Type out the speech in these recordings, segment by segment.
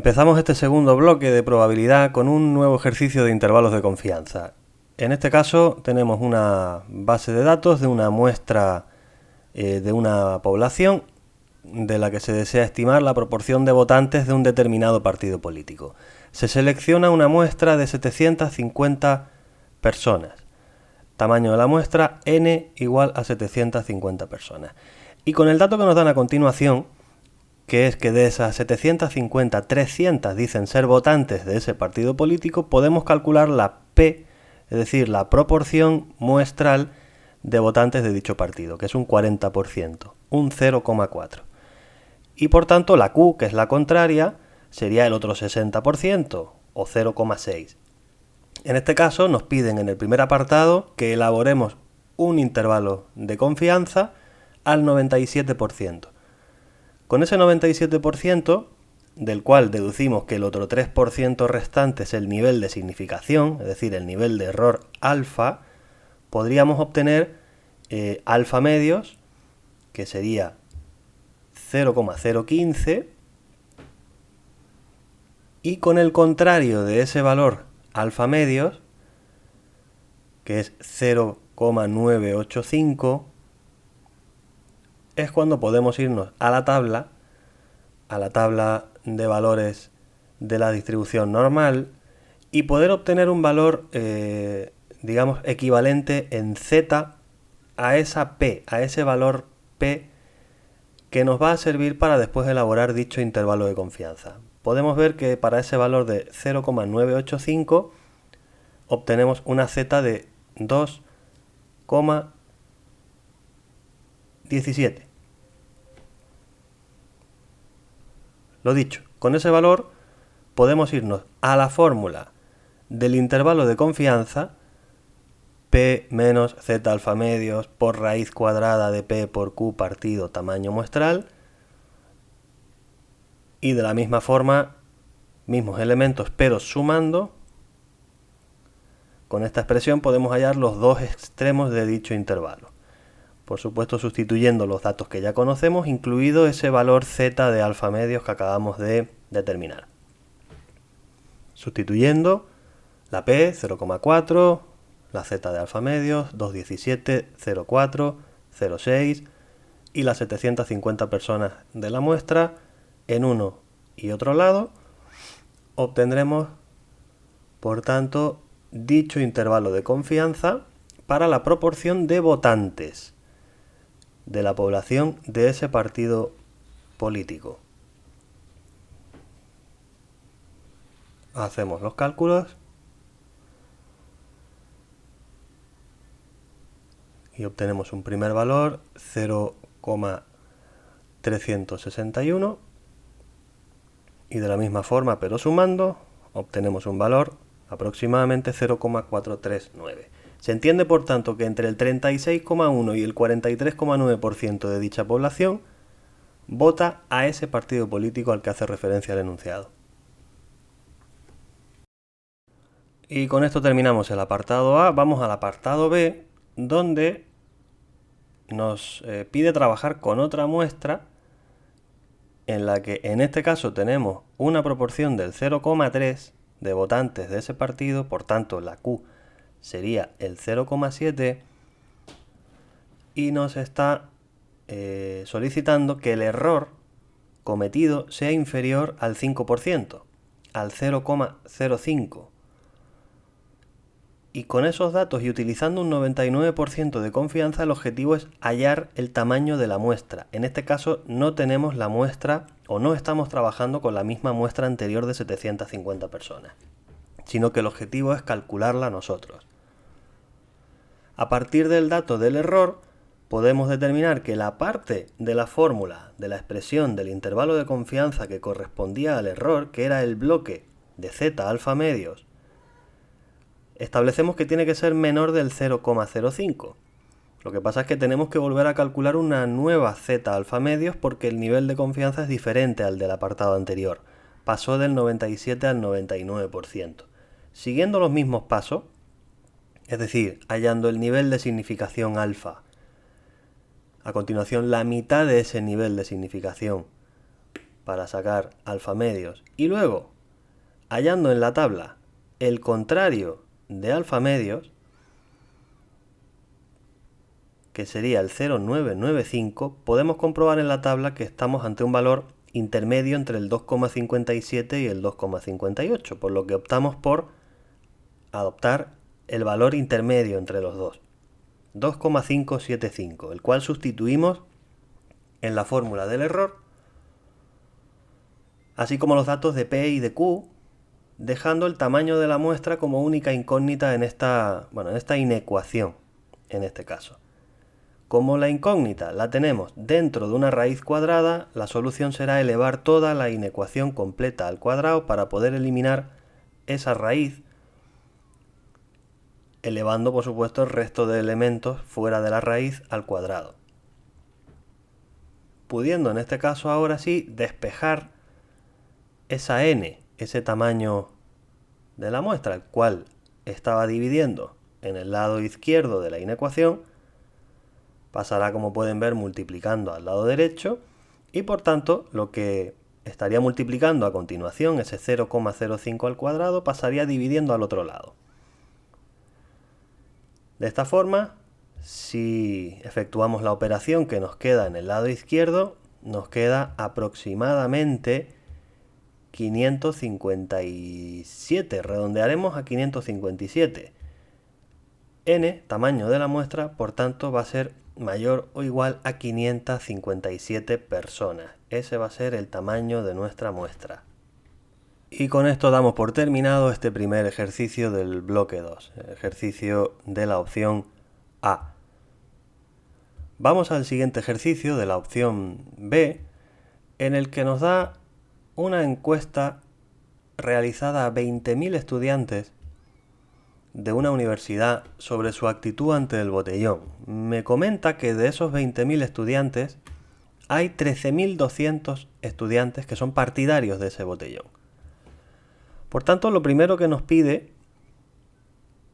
Empezamos este segundo bloque de probabilidad con un nuevo ejercicio de intervalos de confianza. En este caso tenemos una base de datos de una muestra de una población de la que se desea estimar la proporción de votantes de un determinado partido político. Se selecciona una muestra de 750 personas. Tamaño de la muestra n igual a 750 personas. Y con el dato que nos dan a continuación, que es que de esas 750, 300 dicen ser votantes de ese partido político, podemos calcular la P, es decir, la proporción muestral de votantes de dicho partido, que es un 40%, un 0,4. Y por tanto la Q, que es la contraria, sería el otro 60%, o 0,6. En este caso nos piden en el primer apartado que elaboremos un intervalo de confianza al 97%. Con ese 97%, del cual deducimos que el otro 3% restante es el nivel de significación, es decir, el nivel de error alfa, podríamos obtener alfa medios, que sería 0,015, y con el contrario de ese valor alfa medios, que es 0,985, es cuando podemos irnos a la tabla de valores de la distribución normal y poder obtener un valor, digamos, equivalente en Z a esa P, a ese valor P que nos va a servir para después elaborar dicho intervalo de confianza. Podemos ver que para ese valor de 0,985 obtenemos una Z de 2,17. Lo dicho, con ese valor podemos irnos a la fórmula del intervalo de confianza P menos Z alfa medios por raíz cuadrada de P por Q partido tamaño muestral, y de la misma forma, mismos elementos pero sumando, con esta expresión podemos hallar los dos extremos de dicho intervalo. Por supuesto sustituyendo los datos que ya conocemos, incluido ese valor Z de alfa medios que acabamos de determinar. Sustituyendo la P 0,4, la Z de alfa medios 2,17, 0,4, 0,6 y las 750 personas de la muestra en uno y otro lado, obtendremos por tanto dicho intervalo de confianza para la proporción de votantes de la población de ese partido político. Hacemos los cálculos y obtenemos un primer valor 0,361 y de la misma forma pero sumando obtenemos un valor aproximadamente 0,439. Se entiende, por tanto, que entre el 36,1 y el 43,9% de dicha población vota a ese partido político al que hace referencia el enunciado. Y con esto terminamos el apartado A. Vamos al apartado B, donde nos pide trabajar con otra muestra en la que en este caso tenemos una proporción del 0,3 de votantes de ese partido, por tanto la Q sería el 0,7 y nos está solicitando que el error cometido sea inferior al 5%, al 0,05. Y con esos datos y utilizando un 99% de confianza, el objetivo es hallar el tamaño de la muestra. En este caso no tenemos la muestra o no estamos trabajando con la misma muestra anterior de 750 personas, sino que el objetivo es calcularla nosotros. A partir del dato del error, podemos determinar que la parte de la fórmula de la expresión del intervalo de confianza que correspondía al error, que era el bloque de Z alfa medios, establecemos que tiene que ser menor del 0,05. Lo que pasa es que tenemos que volver a calcular una nueva Z alfa medios porque el nivel de confianza es diferente al del apartado anterior. Pasó del 97 al 99%. Siguiendo los mismos pasos, es decir, hallando el nivel de significación alfa, a continuación la mitad de ese nivel de significación para sacar alfa medios y luego hallando en la tabla el contrario de alfa medios, que sería el 0,995, podemos comprobar en la tabla que estamos ante un valor intermedio entre el 2,57 y el 2,58, por lo que optamos por adoptar el valor intermedio entre los dos, 2,575, el cual sustituimos en la fórmula del error, así como los datos de P y de Q, dejando el tamaño de la muestra como única incógnita en esta inecuación, en este caso. Como la incógnita la tenemos dentro de una raíz cuadrada, la solución será elevar toda la inecuación completa al cuadrado para poder eliminar esa raíz, elevando por supuesto el resto de elementos fuera de la raíz al cuadrado. Pudiendo en este caso ahora sí despejar esa n, ese tamaño de la muestra, el cual estaba dividiendo en el lado izquierdo de la inecuación, pasará, como pueden ver, multiplicando al lado derecho y por tanto lo que estaría multiplicando a continuación, ese 0,05 al cuadrado, pasaría dividiendo al otro lado. De esta forma, si efectuamos la operación que nos queda en el lado izquierdo, nos queda aproximadamente 557, redondearemos a 557. N, tamaño de la muestra, por tanto va a ser mayor o igual a 557 personas. Ese va a ser el tamaño de nuestra muestra. Y con esto damos por terminado este primer ejercicio del bloque 2, el ejercicio de la opción A. Vamos al siguiente ejercicio de la opción B, en el que nos da una encuesta realizada a 20.000 estudiantes de una universidad sobre su actitud ante el botellón. Me comenta que de esos 20.000 estudiantes hay 13.200 estudiantes que son partidarios de ese botellón. Por tanto, lo primero que nos pide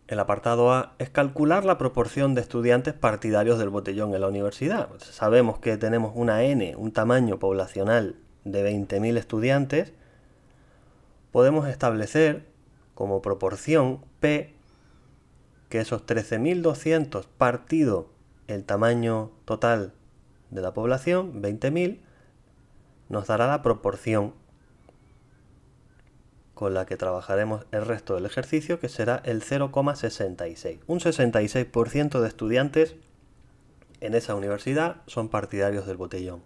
el apartado A es calcular la proporción de estudiantes partidarios del botellón en la universidad. Sabemos que tenemos una N, un tamaño poblacional de 20.000 estudiantes. Podemos establecer como proporción P que esos 13.200 partido el tamaño total de la población, 20.000, nos dará la proporción con la que trabajaremos el resto del ejercicio, que será el 0,66. Un 66% de estudiantes en esa universidad son partidarios del botellón.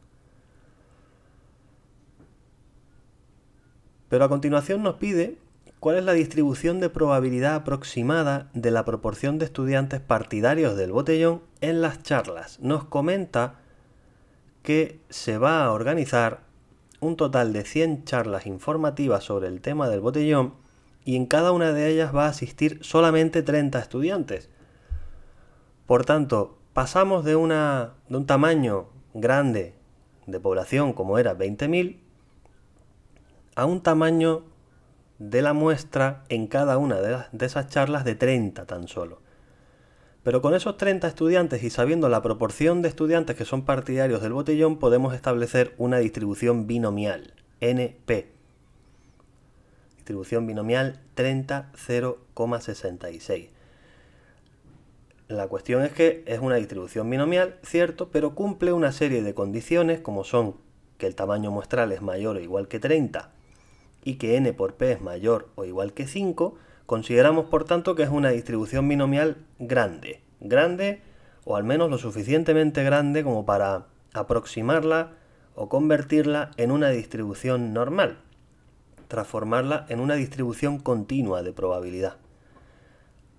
Pero a continuación nos pide cuál es la distribución de probabilidad aproximada de la proporción de estudiantes partidarios del botellón en las charlas. Nos comenta que se va a organizar un total de 100 charlas informativas sobre el tema del botellón y en cada una de ellas va a asistir solamente 30 estudiantes. Por tanto, pasamos de un tamaño grande de población como era 20.000 a un tamaño de la muestra en cada una de esas charlas de 30 tan solo. Pero con esos 30 estudiantes y sabiendo la proporción de estudiantes que son partidarios del botellón, podemos establecer una distribución binomial, NP. Distribución binomial 30,0,66. La cuestión es que es una distribución binomial, cierto, pero cumple una serie de condiciones como son que el tamaño muestral es mayor o igual que 30 y que n por p es mayor o igual que 5, consideramos por tanto que es una distribución binomial grande. Grande o al menos lo suficientemente grande como para aproximarla o convertirla en una distribución normal, transformarla en una distribución continua de probabilidad.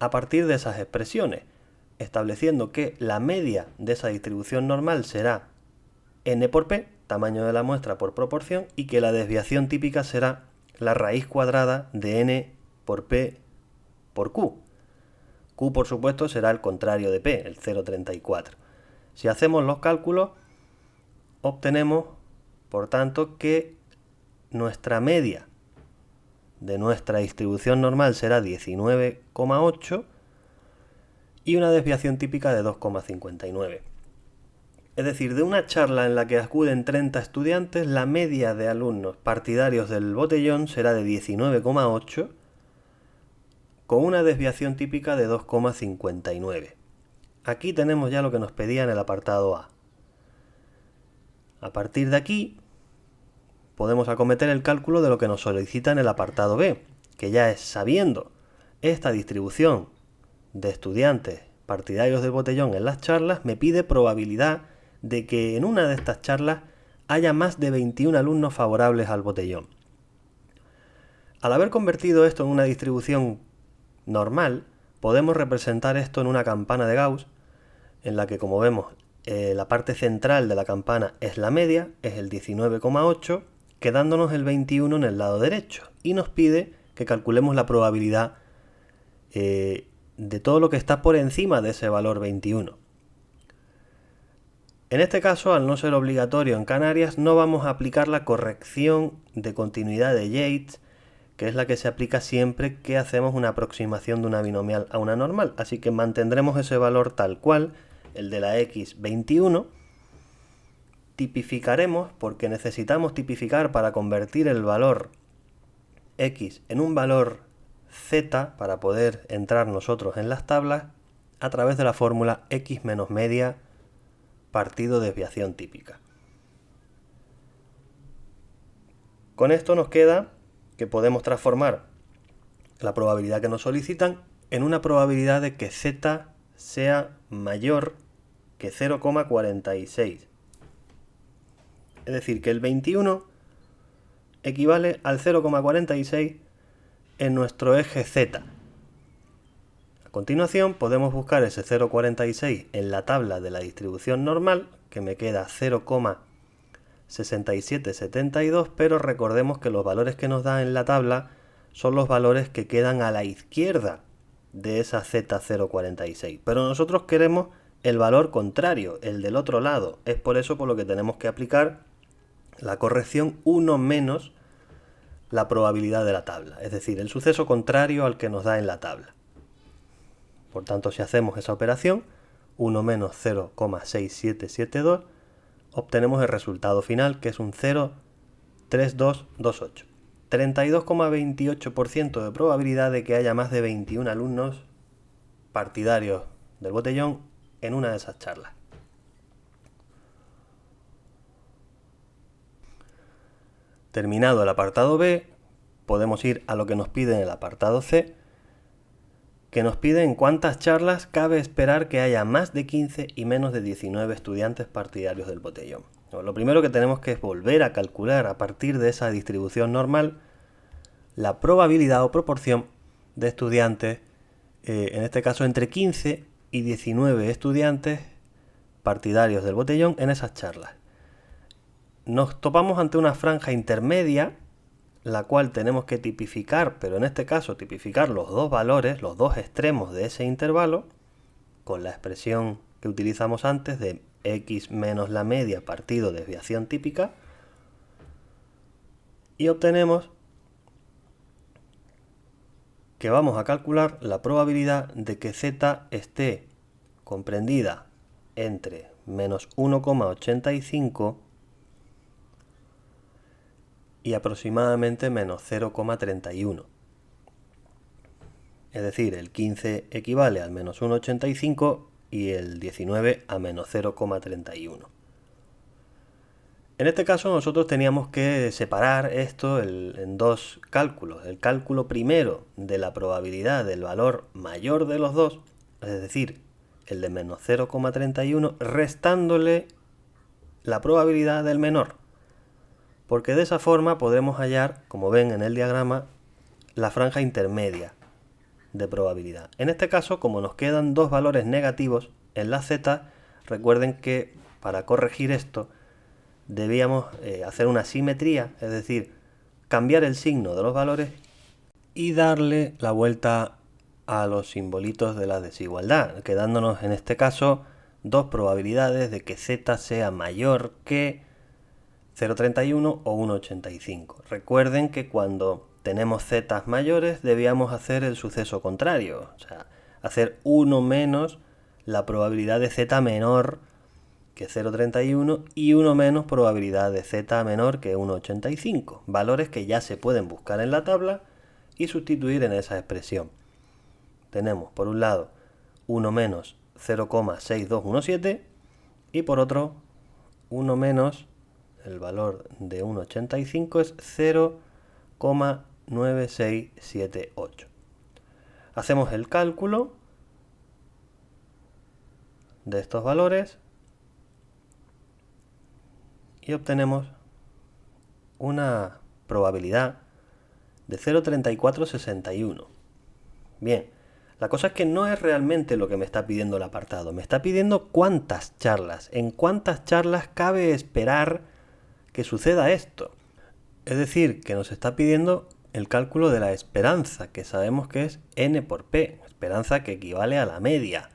A partir de esas expresiones, estableciendo que la media de esa distribución normal será n por p, tamaño de la muestra por proporción, y que la desviación típica será la raíz cuadrada de n por p por q. Q, por supuesto, será el contrario de p, el 0,34. Si hacemos los cálculos, obtenemos, por tanto, que nuestra media de nuestra distribución normal será 19,8 y una desviación típica de 2,59. Es decir, de una charla en la que acuden 30 estudiantes, la media de alumnos partidarios del botellón será de 19,8, con una desviación típica de 2,59. Aquí tenemos ya lo que nos pedía en el apartado A. A partir de aquí, podemos acometer el cálculo de lo que nos solicita en el apartado B, que ya es sabiendo esta distribución de estudiantes partidarios del botellón en las charlas, me pide probabilidad de que en una de estas charlas haya más de 21 alumnos favorables al botellón. Al haber convertido esto en una distribución normal, podemos representar esto en una campana de Gauss, en la que, como vemos, la parte central de la campana es la media, es el 19,8, quedándonos el 21 en el lado derecho, y nos pide que calculemos la probabilidad de todo lo que está por encima de ese valor 21. En este caso, al no ser obligatorio en Canarias, no vamos a aplicar la corrección de continuidad de Yates, que es la que se aplica siempre que hacemos una aproximación de una binomial a una normal. Así que mantendremos ese valor tal cual, el de la x 21. Tipificaremos, porque necesitamos tipificar para convertir el valor x en un valor z para poder entrar nosotros en las tablas a través de la fórmula x menos media partido desviación típica. Con esto nos queda que podemos transformar la probabilidad que nos solicitan en una probabilidad de que z sea mayor que 0,46. Es decir, que el 21 equivale al 0,46 en nuestro eje z. A continuación podemos buscar ese 0,46 en la tabla de la distribución normal, que me queda 0,6772, pero recordemos que los valores que nos da en la tabla son los valores que quedan a la izquierda de esa z0,46. Pero nosotros queremos el valor contrario, el del otro lado. Es por eso por lo que tenemos que aplicar la corrección 1 menos la probabilidad de la tabla, es decir, el suceso contrario al que nos da en la tabla. Por tanto, si hacemos esa operación, 1 menos 0,6772, obtenemos el resultado final, que es un 0,3228. 32,28% de probabilidad de que haya más de 21 alumnos partidarios del botellón en una de esas charlas. Terminado el apartado B, podemos ir a lo que nos pide en el apartado C, que nos pide en cuántas charlas cabe esperar que haya más de 15 y menos de 19 estudiantes partidarios del botellón. Lo primero que tenemos que es volver a calcular a partir de esa distribución normal la probabilidad o proporción de estudiantes, en este caso entre 15 y 19 estudiantes partidarios del botellón en esas charlas. Nos topamos ante una franja intermedia, la cual tenemos que tipificar, pero en este caso tipificar los dos valores, los dos extremos de ese intervalo, con la expresión que utilizamos antes de x menos la media partido desviación típica, y obtenemos que vamos a calcular la probabilidad de que z esté comprendida entre menos 1,85 y aproximadamente menos 0,31. Es decir, el 15 equivale al menos 1,85 y el 19 a menos 0,31. En este caso nosotros teníamos que separar esto en dos cálculos. El cálculo primero de la probabilidad del valor mayor de los dos, es decir, el de menos 0,31, restándole la probabilidad del menor. Porque de esa forma podremos hallar, como ven en el diagrama, la franja intermedia de probabilidad. En este caso, como nos quedan dos valores negativos en la z, recuerden que para corregir esto debíamos hacer una simetría, es decir, cambiar el signo de los valores y darle la vuelta a los simbolitos de la desigualdad, quedándonos en este caso dos probabilidades de que z sea mayor que 0,31 o 1,85. Recuerden que cuando tenemos z mayores debíamos hacer el suceso contrario, o sea, hacer 1 menos la probabilidad de z menor que 0,31 y 1 menos probabilidad de z menor que 1,85, valores que ya se pueden buscar en la tabla y sustituir en esa expresión. Tenemos por un lado 1 menos 0,6217 y por otro 1 menos el valor de 1,85 es 0,9678. Hacemos el cálculo de estos valores y obtenemos una probabilidad de 0,3461. Bien, la cosa es que no es realmente lo que me está pidiendo el apartado. Me está pidiendo cuántas charlas, en cuántas charlas cabe esperar que suceda esto. Es decir, que nos está pidiendo el cálculo de la esperanza, que sabemos que es n por p, esperanza que equivale a la media.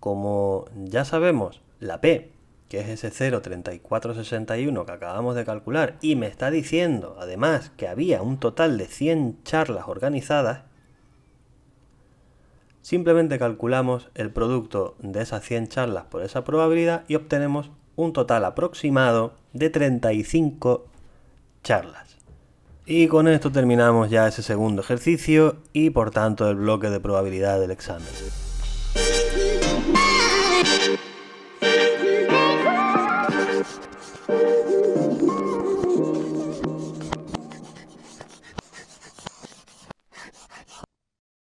Como ya sabemos, la p, que es ese 0,3461 que acabamos de calcular, y me está diciendo además que había un total de 100 charlas organizadas, simplemente calculamos el producto de esas 100 charlas por esa probabilidad y obtenemos un total aproximado de 35 charlas. Y con esto terminamos ya ese segundo ejercicio y por tanto el bloque de probabilidad del examen.